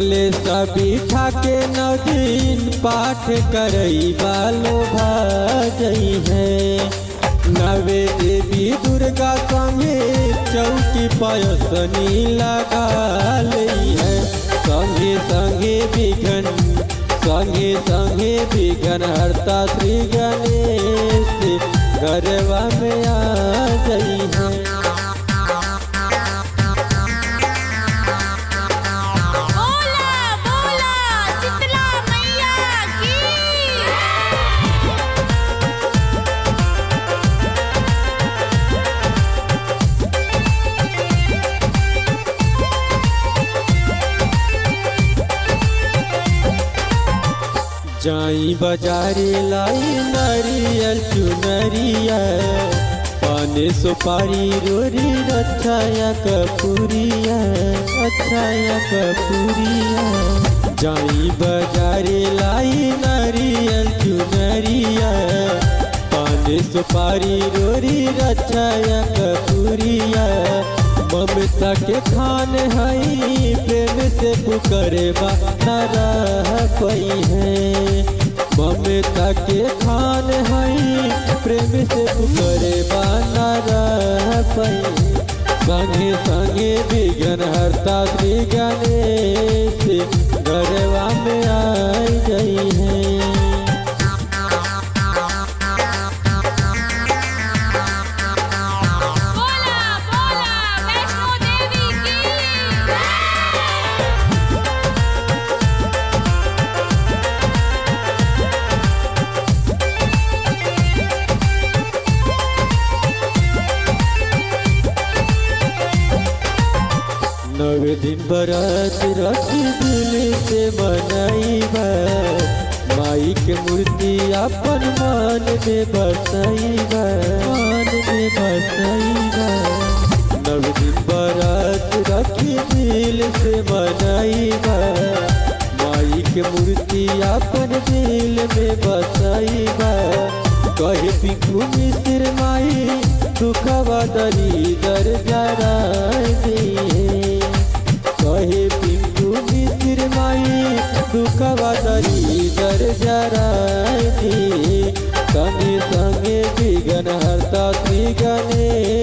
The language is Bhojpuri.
कलेश बिठा के 9 दिन पाठ करई बालो भाजई है। नवे देवी दुर्गा संगे चौकी पयसनी लगा लई है। संगे संगे विघ्न हरता श्री गणेश घरवा में आ गई है। जाई बाजारे लाई नारियल चुनरिया, पाने सुपारी रोरी रछाया कपूरिया, अच्छाया कपूरिया। जाई बाजारे लाई नारियल चुनरिया, पाने सुपारी रोरी रछाया कपूरिया। ममता के खान हई प्रेम से पुकरे बा न रह पई है। ममता के खान हई प्रेम से पुकरे बा न रह पई। संगे संगे विघ्न हरता श्री गणेश घरवा में आई गई है। नवे दिन बरत रखी दिल से मनाइबा, माई के मूर्ति अपन मान में बसाइबा, मान में बसाइबा। नवे दिन बरत रखी दिल से मनाइबा, माई के मूर्ति अपन दिल में बसाइबा। कहे पिंकू मिश्र माई दुखवा दरिदर जरा दिए। कहे पिंटू मिश्र माई दुखवा दरिदर जराई। संगे संगे विघ्न हरता श्री गणेश